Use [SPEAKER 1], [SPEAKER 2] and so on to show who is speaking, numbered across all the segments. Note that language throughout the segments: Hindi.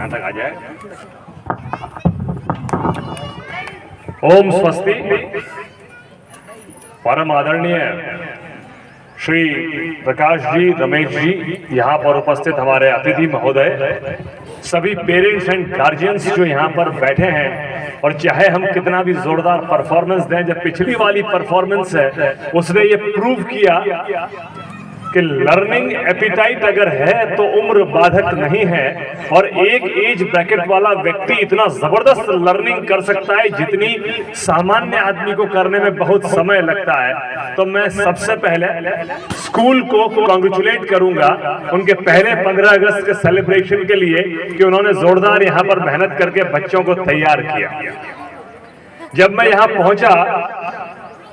[SPEAKER 1] यहां तक आ जाए। ओम स्वस्ति। परम आदरणीय श्री प्रकाश जी, रमेश जी, यहाँ पर उपस्थित हमारे अतिथि महोदय, सभी पेरेंट्स एंड गार्जियंस जो यहाँ पर बैठे हैं, और चाहे हम कितना भी जोरदार परफॉर्मेंस दें, जब पिछली वाली परफॉर्मेंस है उसने ये प्रूव किया कि लर्निंग एपिटाइट अगर है तो उम्र बाधक नहीं है, और एक एज ब्रैकेट वाला व्यक्ति इतना जबरदस्त लर्निंग कर सकता है जितनी सामान्य आदमी को करने में बहुत समय लगता है। तो मैं सबसे पहले स्कूल को कांग्रेचुलेट करूंगा उनके पहले 15 अगस्त के सेलिब्रेशन के लिए कि उन्होंने जोरदार यहां पर मेहनत करके बच्चों को तैयार किया। जब मैं यहां पहुंचा,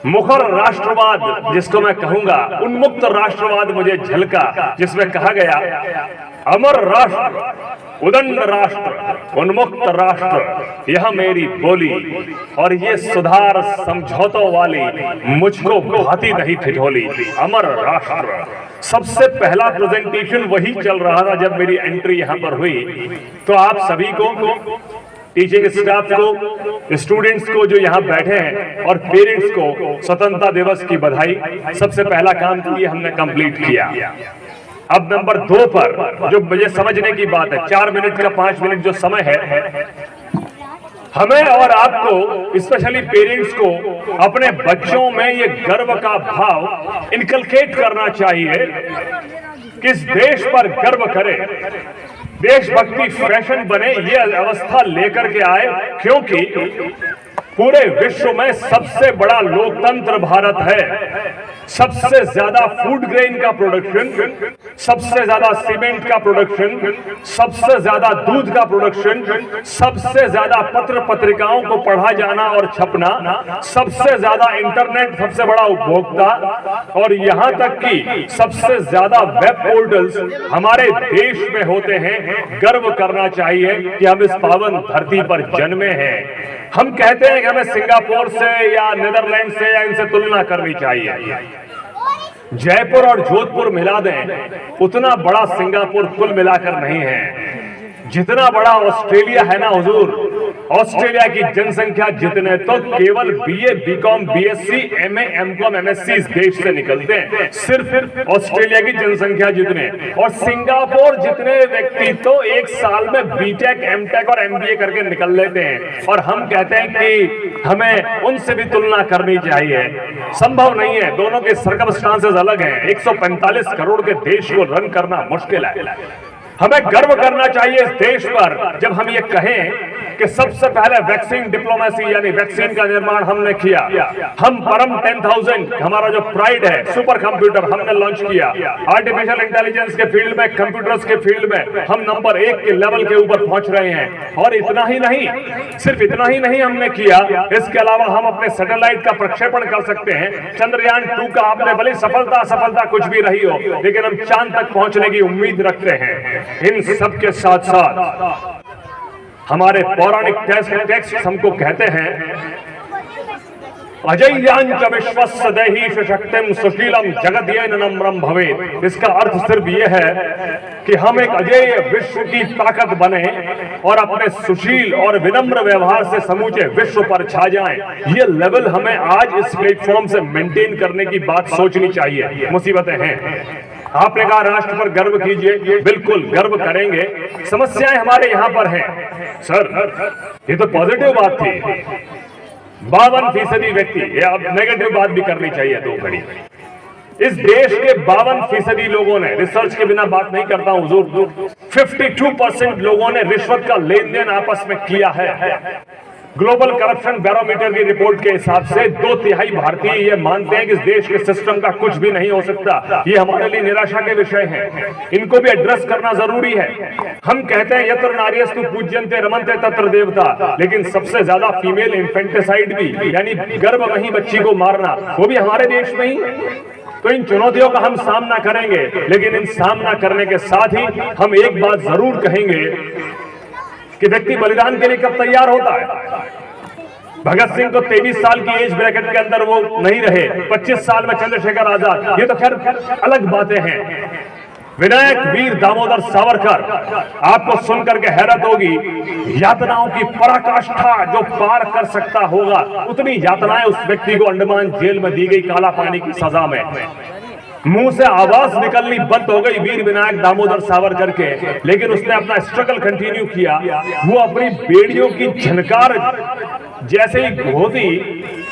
[SPEAKER 1] मुखर राष्ट्रवाद जिसको मैं कहूंगा, उन्मुक्त राष्ट्रवाद मुझे झलका, जिसमें कहा गया अमर राष्ट्र, उदंड राष्ट्र, उन्मुक्त राष्ट्र, यह मेरी बोली, और ये सुधार समझौतों वाली मुझको भाती नहीं ठिठोली। अमर राष्ट्र, सबसे पहला प्रेजेंटेशन वही चल रहा था जब मेरी एंट्री यहां पर हुई। तो आप सभी को, टीचिंग स्टाफ को, स्टूडेंट्स को जो यहाँ बैठे हैं, और पेरेंट्स को स्वतंत्रता दिवस की बधाई। सबसे पहला काम तो ये हमने कंप्लीट किया। अब नंबर 2 पर जो मुझे समझने की बात है, 4 मिनट का 5 मिनट जो समय है, हमें और आपको, स्पेशली पेरेंट्स को, अपने बच्चों में ये गर्व का भाव इनकलकेट करना चाहिए कि इस देश पर गर्व करें, देशभक्ति फैशन बने, ये अवस्था लेकर के आए, क्योंकि पूरे विश्व में सबसे बड़ा लोकतंत्र भारत है। सबसे ज्यादा फूड ग्रेन का प्रोडक्शन, सबसे ज्यादा सीमेंट का प्रोडक्शन, सबसे ज्यादा दूध का प्रोडक्शन, सबसे ज्यादा पत्र पत्रिकाओं को पढ़ा जाना और छपना, सबसे ज्यादा इंटरनेट, सबसे बड़ा उपभोक्ता, और यहां तक कि सबसे ज्यादा वेब पोर्टल्स हमारे देश में होते हैं। गर्व करना चाहिए कि हम इस पावन धरती पर जन्मे हैं। हम कहते हैं कि हमें सिंगापुर से या नीदरलैंड से या इनसे तुलना करनी चाहिए। जयपुर और जोधपुर मिला दें, उतना बड़ा सिंगापुर कुल मिलाकर नहीं है जितना बड़ा ऑस्ट्रेलिया है ना हुजूर। ऑस्ट्रेलिया की जनसंख्या जितने तो केवल BA, BCom, BSc, MA, MCom, MSc इस देश से निकलते हैं, सिर्फ ऑस्ट्रेलिया की जनसंख्या जितने। और सिंगापुर जितने व्यक्ति तो एक साल में बीटेक, एमटेक और एमबीए करके निकल लेते हैं, और हम कहते हैं कि हमें उनसे भी तुलना करनी चाहिए। संभव नहीं है, दोनों के सर्कमस्टांसेस अलग हैं। 145 करोड़ के देश को रन करना मुश्किल है। हमें गर्व करना चाहिए इस देश पर जब हम ये कहें कि सबसे पहले वैक्सीन डिप्लोमेसी यानी वैक्सीन का निर्माण हमने किया। हम परम 10,000 हमारा जो प्राइड है, सुपर कंप्यूटर हमने लॉन्च किया। आर्टिफिशियल इंटेलिजेंस के फील्ड में, कंप्यूटर्स के फील्ड में हम नंबर 1 के लेवल के ऊपर पहुंच रहे हैं। और इतना ही नहीं, सिर्फ इतना ही नहीं हमने किया, इसके अलावा हम अपने सैटेलाइट का प्रक्षेपण कर सकते हैं। चंद्रयान 2 का आपने भले सफलता असफलता कुछ भी रही हो, लेकिन हम चांद तक पहुंचने की उम्मीद रखते हैं। इन सब के साथ साथ हमारे पौराणिक टेक्स्ट हमको कहते हैं अजय्यांच विश्वस्य देहि शक्तिम सुशीलम जगद्येन नम्रम भवेत्। इसका अर्थ सिर्फ ये है कि हम एक अजेय विश्व की ताकत बने और अपने सुशील और विनम्र व्यवहार से समूचे विश्व पर छा जाएं। ये लेवल हमें आज इस प्लेटफॉर्म से मेंटेन करने की बात सोचनी चाहिए। मुसीबतें हैं। आपने कहा राष्ट्र पर गर्व कीजिए, बिल्कुल गर्व करेंगे। समस्याएं हमारे यहां पर हैं सर, ये तो पॉजिटिव बात थी। 52% व्यक्ति, ये अब नेगेटिव बात भी करनी चाहिए दो घड़ी। इस देश के 52% लोगों ने, रिसर्च के बिना बात नहीं करता हूं हुजूर, 52% लोगों ने रिश्वत का लेन देन आपस में किया है। ग्लोबल करप्शन बैरोमीटर की रिपोर्ट के हिसाब से 2/3 भारतीय ये मानते हैं कि इस देश के सिस्टम का कुछ भी नहीं हो सकता। ये हमारे लिए निराशा के विषय हैं, इनको भी एड्रेस करना जरूरी है। हम कहते हैं यत्र नार्यस्तु पूज्यन्ते रमन्ते तत्र देवता, लेकिन सबसे ज्यादा फीमेल इन्फेंटिसाइड भी, यानी गर्भ में ही बच्ची को मारना, वो भी हमारे देश में ही। तो इन चुनौतियों का हम सामना करेंगे, लेकिन इन सामना करने के साथ ही हम एक बात जरूर कहेंगे कि व्यक्ति बलिदान के लिए कब तैयार होता है। भगत सिंह को 23 साल की एज ब्रैकेट के अंदर वो नहीं रहे, 25 साल में चंद्रशेखर आजाद, ये तो खैर अलग बातें हैं। विनायक वीर दामोदर सावरकर, आपको सुनकर के हैरत होगी, यातनाओं की पराकाष्ठा जो पार कर सकता होगा उतनी यातनाएं उस व्यक्ति को अंडमान जेल में दी गई काला पानी की सजा में। मुंह से आवाज निकलनी बंद हो गई वीर विनायक दामोदर सावरकर के, लेकिन उसने अपना स्ट्रगल कंटिन्यू किया। वो अपनी बेड़ियों की झनकार जैसे ही होती,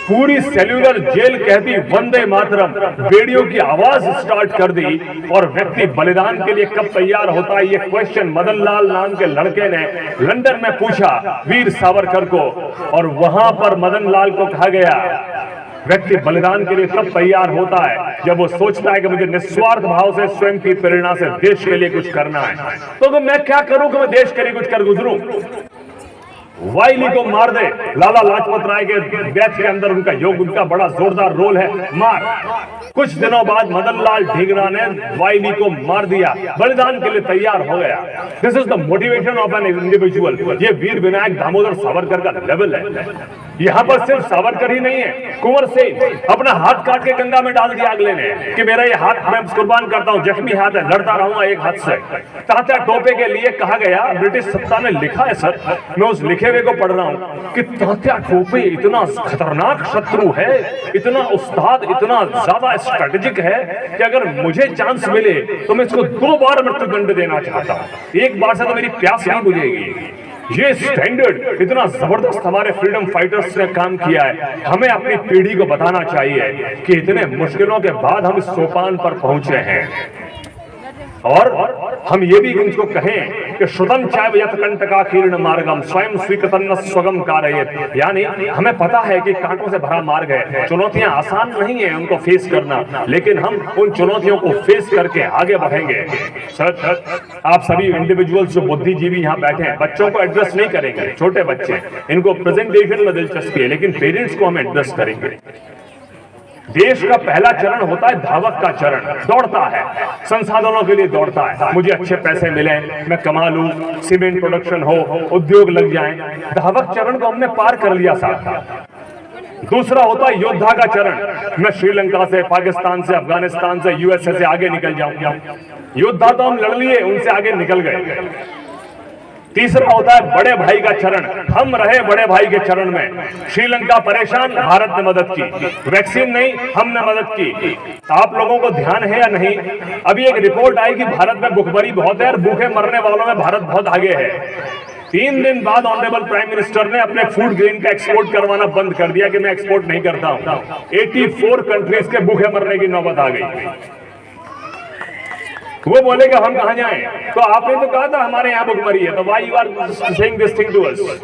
[SPEAKER 1] पूरी सेल्यूलर जेल कहती वंदे मातरम, बेड़ियों की आवाज स्टार्ट कर दी और व्यक्ति बलिदान के लिए कब तैयार होता है, ये क्वेश्चन मदन लाल नाम के लड़के ने लंदन में पूछा वीर सावरकर को, और वहां पर मदन लाल को कहा गया व्यक्ति बलिदान के लिए तब तैयार होता है जब वो सोचता है कि मुझे निस्वार्थ भाव से स्वयं की प्रेरणा से देश के लिए कुछ करना है। तो मैं क्या करूं कि मैं देश के लिए कुछ कर गुजरूं। वाइली को मार दे, लाला लाजपत राय के डेथ के अंदर उनका योग, उनका बड़ा जोरदार रोल है, मार। कुछ दिनों बाद मदन लाल ढींगरा ने वाइली को मार दिया, बलिदान के लिए तैयार हो गया। This is the motivation of an individual. ये वीर विनायक दामोदर सावरकर का लेवल है। यहाँ पर सिर्फ सावरकर ही नहीं है, कुंवर सिंह अपना हाथ काट के गंगा में डाल दिया अगले ने कि मेरा ये हाथ मैं कुर्बान करता हूँ, जख्मी हाथ है, लड़ता रहूंगा एक हाथ से। तात्या टोपे के लिए कहा गया, ब्रिटिश सत्ता ने लिखा है सर, मैं उस लिखे हुए को पढ़ रहा हूँ कि तात्या टोपे इतना खतरनाक शत्रु है, इतना उस्ताद, इतना ज्यादा स्ट्रेटेजिक है कि अगर मुझे चांस मिले तो मैं इसको 2 बार मृत्युदंड देना चाहता हूँ, एक बार से तो मेरी प्यास नहीं बुझेगी। ये स्टैंडर्ड इतना जबरदस्त हमारे फ्रीडम फाइटर्स ने काम किया है। हमें अपनी पीढ़ी को बताना चाहिए कि इतने मुश्किलों के बाद हम इस सोपान पर पहुंचे हैं, और हम ये भी इनको कहें कि श्रुतम चैव यत्कंटका कीर्ण मार्गम स्वयं स्वीकृतन्न स्वगम कारयेत, यानी हमें पता है कि कांटों से भरा मार्ग है, चुनौतियां आसान नहीं है उनको फेस करना, लेकिन हम उन चुनौतियों को फेस करके आगे बढ़ेंगे। सर आप सभी इंडिविजुअल्स जो बुद्धिजीवी यहाँ बैठे हैं, बच्चों को एड्रेस नहीं करेंगे, छोटे बच्चे, इनको प्रेजेंटेशन में दिलचस्पी है, लेकिन पेरेंट्स को हम एड्रेस करेंगे। देश का पहला चरण होता है धावक का चरण, दौड़ता है, संसाधनों के लिए दौड़ता है, मुझे अच्छे पैसे मिले, मैं कमा लूं, सीमेंट प्रोडक्शन हो, उद्योग लग जाएं। धावक चरण को हमने पार कर लिया साहब। दूसरा होता है योद्धा का चरण, मैं श्रीलंका से, पाकिस्तान से, अफगानिस्तान से, यूएसए से आगे निकल जाऊं। योद्धा तो हम लड़ लिए, उनसे आगे निकल गए। तीसरा होता है बड़े भाई का चरण, हम रहे बड़े भाई के चरण में। श्रीलंका परेशान, भारत ने मदद की, वैक्सीन नहीं, हमने मदद की। आप लोगों को ध्यान है या नहीं, अभी एक रिपोर्ट आई कि भारत में भुखमरी बहुत है और भूखे मरने वालों में भारत बहुत आगे है। 3 दिन बाद ऑनरेबल प्राइम मिनिस्टर ने अपने फूड ग्रेन का एक्सपोर्ट करवाना बंद कर दिया कि मैं एक्सपोर्ट नहीं करता हूं। 84 कंट्रीज के भूखे मरने की नौबत आ गई। वो बोलेगा हम कहां जाएं? तो आपने तो कहा था हमारे यहाँ भुखमरी है, तो why you are saying this thing to us?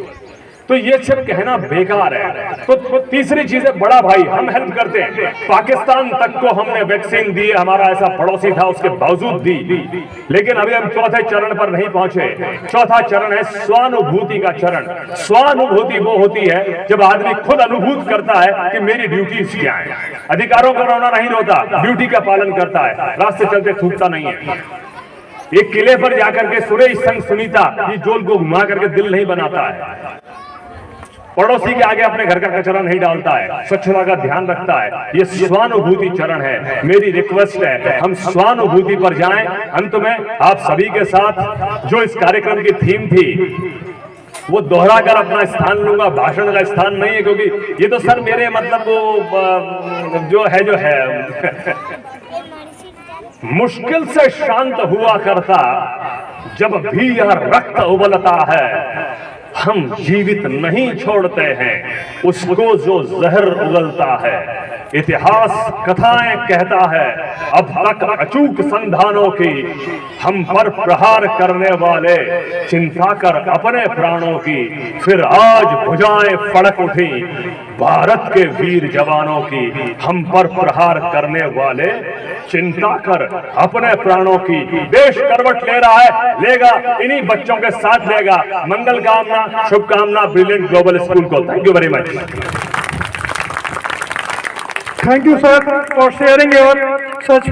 [SPEAKER 1] तो ये सब कहना बेकार है। तो तीसरी चीज है बड़ा भाई, हम हेल्प करते हैं। पाकिस्तान तक को हमने वैक्सीन दी, हमारा ऐसा पड़ोसी था, उसके बावजूद दी। लेकिन अभी हम चौथे चरण पर नहीं पहुंचे। चौथा चरण है स्वानुभूति का चरण। स्वानुभूति वो होती है जब आदमी खुद अनुभूत करता है कि मेरी ड्यूटीज क्या है। अधिकारों का रोना नहीं रोता, ड्यूटी का पालन करता है, रास्ते चलते थूकता नहीं है। एक किले पर जाकर के सुरेश संग सुनीता ये जोल को घुमा करके दिल नहीं बनाता है। पड़ोसी के आगे अपने घर का कचरा नहीं डालता है, स्वच्छता का ध्यान रखता है। ये स्वानुभूति चरण है। मेरी रिक्वेस्ट है हम स्वानुभूति पर जाएं। अंत में आप सभी के साथ जो इस कार्यक्रम की थीम थी वो दोहरा कर अपना स्थान लूंगा। भाषण का स्थान नहीं है, क्योंकि ये तो सर मेरे मतलब वो जो है मुश्किल से शांत हुआ करता जब भी यह रक्त उबलता है। हम जीवित नहीं छोड़ते हैं उसको जो जहर उगलता है। इतिहास कथाएं कहता है अब तक अचूक संधानों की, हम पर प्रहार करने वाले चिंता कर अपने प्राणों की। फिर आज भुजाएं फड़क उठी भारत के वीर जवानों की, हम पर प्रहार करने वाले चिंता कर अपने प्राणों की। देश करवट ले रहा है, लेगा, इन्हीं बच्चों के साथ लेगा। मंगल कामना, शुभकामना ब्रिलियंट ग्लोबल स्कूल को। Thank you very much.
[SPEAKER 2] Thank you, sir, for sharing your such